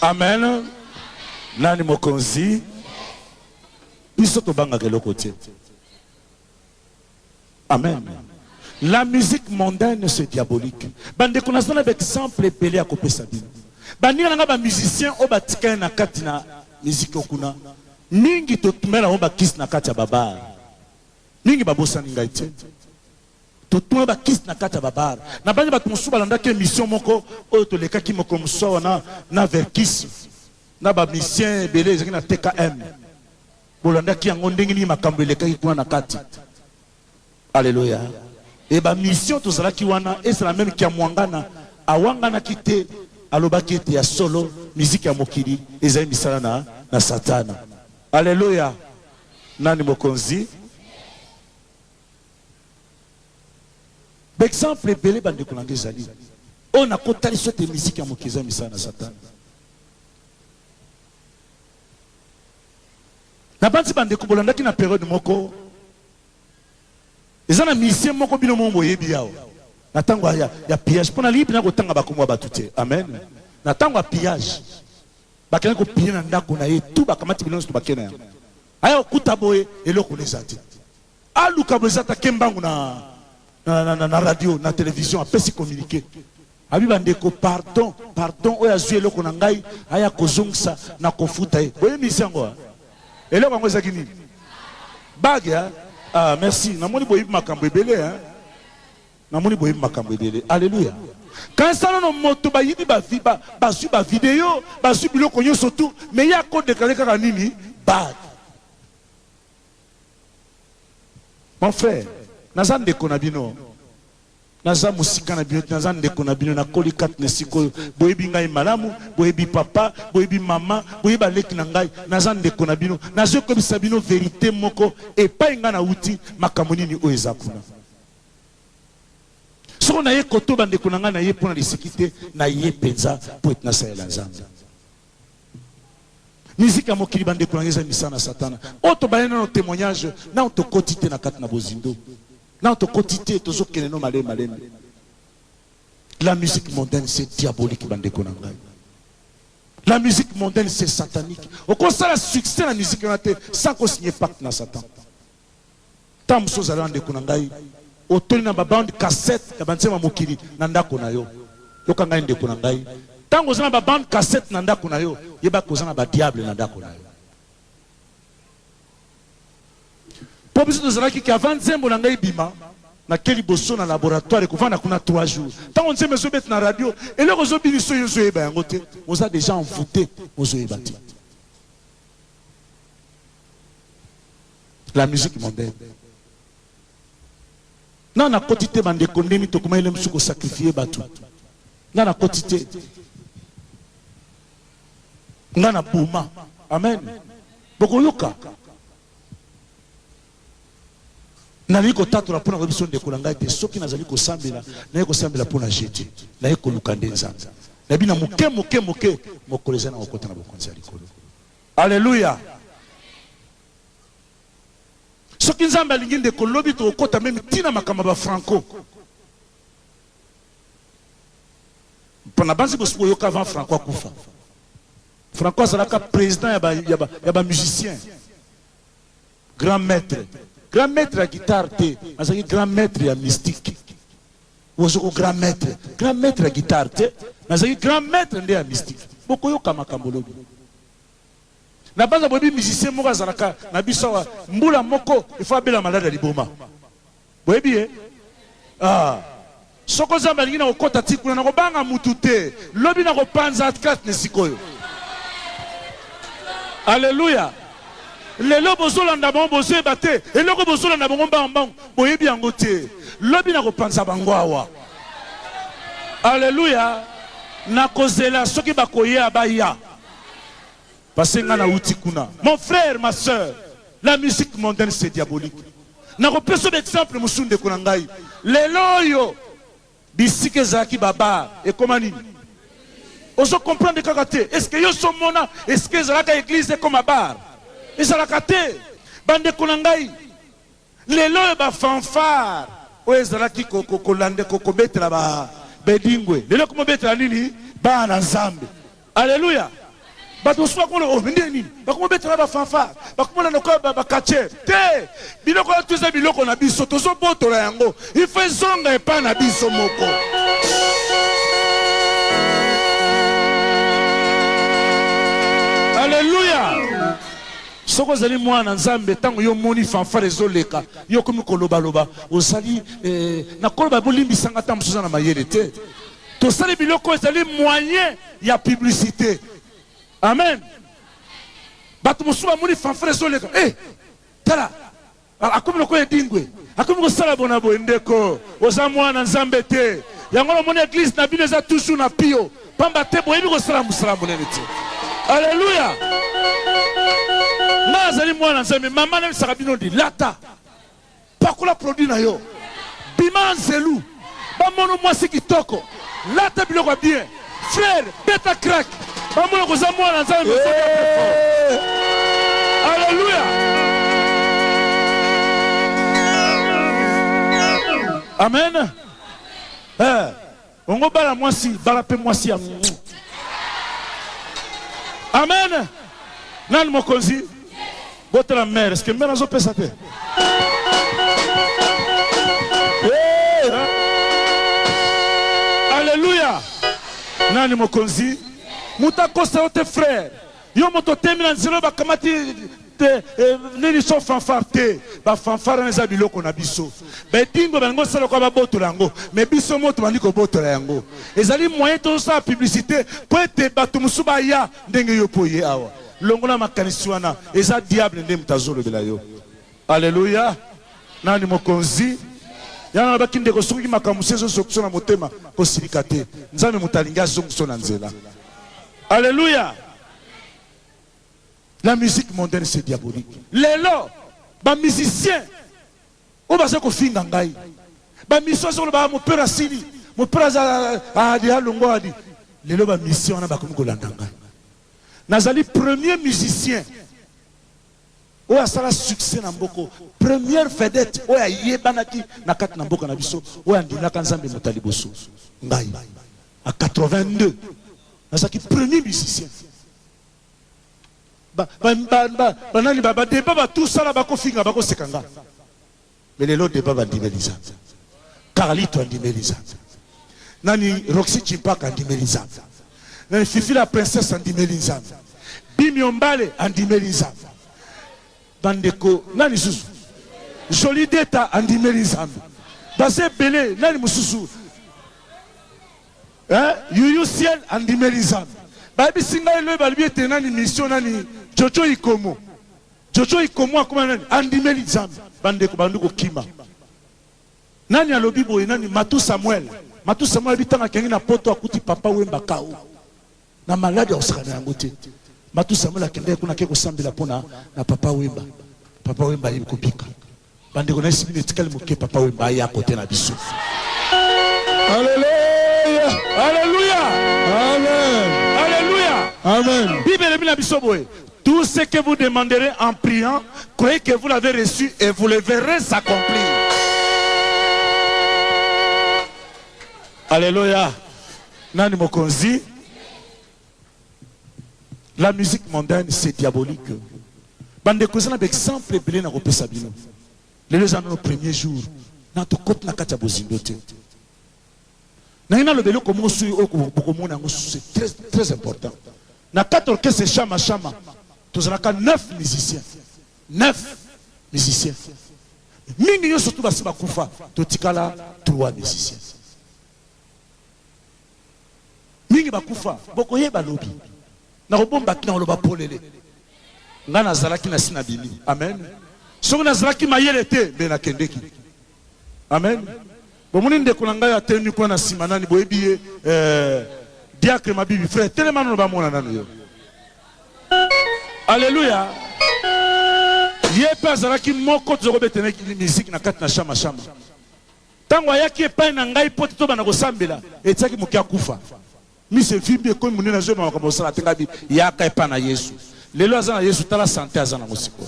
Amen. Nani mokonzi. Biso to banga kelo côté. Amen. La musique mondaine c'est diabolique. Bande connaissons un exemple pelé à couper Sabine. Bandi nga ba musicien o batika na kati na musique okuna. Mingi to tumela o ba kiss na kati ya baba. Mingi babosa ninga ite. To tumela ba kiss na kati ya baba. Na bandi ba tumusu balanda ke mission moko o to leka ki moko muso na verkis. Na ba musicien belé ezaki na TKM. Bolanda ki yango ndenge ni makambo leka ki kuna na kati. Alléluia. Et ba mission to zala ki wana et c'est la même qui a mwangana awangana kite alobaki ete ya solo musique ya mokili ezali misala na satana. Alléluia. Nani mokonzi. Exemple belé bande kolanga ezali. On a kotali sote musique ya mokili ezali misala na satana. Na banti bande kobolanda ki na période moko ezana mission moko bino mombo yebi yao. Na tango ya pillage pona libi na kotanga bakomwa batute. Amen. Na tango ya pillage bakena ko piller na ndako na ye tout bakamati bilonso to bakena. Aya okuta boye eloko nezati. Aluka bozata kembangu na radio na télévision apesi communiquer. Abi bandeko pardon oya zui eloko na ngai aya kozongsa na kofuta ye. Boye mission ngo. Eloko ngo zakini. Bague hein. Ah, merci. Namoni boyi makambo ebele hein. Namoni boyi makambo ebele. Alléluia. Quand ça no moto ba yidi ba su ba vidéo, ba su biloko nyo surtout, mais ya ko déclarer kaka nini? Bad. Mon frère, naza ndeko na bino. Naza musika na bino, naza ndeko na bino na koli kat ne siko boyi binga malamu, boyi bi papa, boyi bi mama, boyi ba leki na ngai, naza ndeko na bino. Nazo ko bisabino vérité moko et pas inga na uti makambo nini o ezakuna. So na ye koto bande kunanga na ye pona lisikite na ye penza pour être na saela nzambe. Musique mokili bande kunanga za misana satana. Oto bayena no témoignage na on to kotité na kat na bozindo. Na on to kotité tozo keneno malembe. La musique mondaine c'est diabolique bande kunanga. La musique mondaine c'est satanique. Au constat la succès la musique sans qu'on signe pacte na Satan. Tam so za bande kunanga. Otoni na babande cassette ya bansema mokili na ndako na yo. Yoka ngai ndeko na ngai. Tango zana babande cassette na ndako na yo, yeba kozana ba diable na ndako na yo. Po biso tozalaki ki avant nzembo na ngai bima na keli boso na laboratoire kovanda kuna 3 jours. Tango nzembo zo bet na radio, eloko zo biniso yo zo yeba yango te. Oza déjà envoûté, ozo yeba te. La musique mondaine. Non, na quotité bande kondemi to kuma ile msuko sacrifier batu. Non, na quotité. Non, na bouma. Amen. Boko yoka. Na liko tatu la pona rebiso de kolanga te soki nazali ko sambela, na ko sambela pona jeje. Na ko lukande nzambe. Na bina moke mokoleza na okota na bokonzi alikolo. Alléluia. Soki nzambe alinginde kolobi to okota même tina makamba ba franco. Pona banzi bospo yoka avant franco akufa. Franco azalaka président ya ba musicien. Grand maître à guitare te, azaki grand maître ya mystique. Wozoko grand maître à guitare te, azaki grand maître nde ya mystique. Boko yoka makambo lobi. Na baza bobi musicien moko azalaka na biso mbula moko il faut abela malade ya liboma. Boyebi eh? Ah. Soko zamba lingina okota tikuna na kobanga mutu te. Lobi na kopanza atkat ne sikoyo. Alléluia. Lelo bozolanda bango bozoyeba te. Eloko bozolanda bango mbangombango boyebi yango te. Lobi na kopanza bango awa. Alléluia. Na kozela soki bakoya baya. Parce que na uti kuna. Mon frère, ma soeur, la musique mondaine c'est diabolique. Na ko peso d'exemple musunde kunangai. Lelo yo bisike zaki baba et comment ni. Oso comprendre kakate. Est-ce que yo somona est-ce que zalaka église comme à bar? Et zalaka te bande kunangai. Lelo ba fanfare. O ezalaki ko lande ko betra ba bedingwe. Lelo ko betra nini? Ba na nzambe. Alléluia. bato soit qu'on oh ndeni bakoma betela ba fanfare bakoma na ko ba kache te biloko ya tuza biloko na biso tozo botola yango il faut zonga epa na biso moko. Alléluia. Soko zali mwana nzambe tango yo moni fanfare ezoleka yo komi koloba loba osali na koloba bolimbisanga ta musuza na mayele te to sali biloko ezali moyen ya publicité. Amen. Bato musuba moni fanfare ezoleka tala akomi loko edingwe akomi ko sala bona bo ndeko oza mwana nzambe te yango lo moni église na bino eza toujours na pio pamba te bo yebi ko sala musala monene te. Alléluia. Nazali mwana nzambe mama na sakabino di lata pakola produit na yo bima nzelu ba mono mwasi kitoko lata biloko bien frère beta crack ba mono ko za mwana nzambe. Alléluia. Amen. Ongo bala mwasi bala pe mwasi ya. Amen. Nan mokonzi bote la mère, est-ce que mère azo pesa te? Alléluia. Nani mokonzi muta kosa ote frère yo moto temina nzelo bakamati nini so fanfare te ba fanfare na biloko na biso ba dingo bango sala ko ba botola yango mais biso moto bandi ko botola yango ezali moyen to sa publicité po ete bato musuba ya ndenge yo poye awa longola makanisi wana eza diable nde mutazolo bela yo. Alléluia. Nani mokonzi yana bakinde ko soki makamusi zo sokso na motema ko silikate nzambe mutalinga zongo na nzela. Alléluia. La musique mondaine c'est diabolique. Lelo ba musicien o ba se ko finga ngai ba mission so ba mo pera sili mo pera za dia longo adi lelo ba mission na ba ko ngolanda ngai nazali premier musicien o asala succès na mboko première vedette o ya yebanaki na kati na mboka na biso o ya ndinaka nzambe motali boso ngai à 82 nazaki premier musicien. Banani ba débat ba tout ça là ba ko finga ba ko sekanga mais les autres débat ba ndimeliza Carlito ndimeliza nani Roxy Chimpaka ndimeliza nani Fifi la princesse ndimeliza Bimi Ombale ndimeliza bandeko nani susu Jolie Deta ndimeliza base belé nani mususu Yuyu Ciel ndimeliza babi singa ile balbi tenani mission nani Jojo Ikomo akoma nani andimeli nzambe bandeko banduko kima nani alobi boye nani Matu Samuel bitanga kengi na poto akuti papa wemba kao na malade osakana yango te Matu Samuel akende kuna ke kosambela pona na papa wemba yiko pika bandeko na sibine tikali moke papa wemba ya kote na biso. Alléluia. Alléluia. Amen. Alléluia. Amen. Bible bila biso boye. Tout ce que vous demanderez en priant, croyez que vous l'avez reçu et vous le verrez s'accomplir. Alléluia. Nani mokonzi. La musique mondaine, c'est diabolique. Bande kozana d'exemple belé na kopesa bino. Les gens au premier jour, na to kote na kati ya bozindote. Na ina lo belo komo sui okomona ngo c'est très très important. Na kati orchestre chama. Tous les 9 musiciens. 9 musiciens. Mingi yo surtout basiba kufa. Totikala 3 musiciens. Mingi bakufa. Boko yeba lobi. Na robomba kina loba polele. Nga nazalaki na sina bimi. Amen. Soko nazalaki mayele te bena kendeki. Amen. Bomuni ndeko na ngai atenu kwa na simanani boyebiye diacre mabibi frère tellement no ba mona nanu yo. Alléluia. Yepa zaraki moko tozoko betene musique na kati na chama. Tango ayaki epai na ngai poti to bana kosambela etiaki mokia kufa. Mi se fibi ko munene na zoma ko mosala tenga bi yaka epai na Yesu. Lelo azana Yesu tala santé azana mosiko.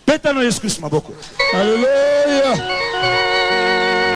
Peta no Yesu Christ maboko. Alléluia.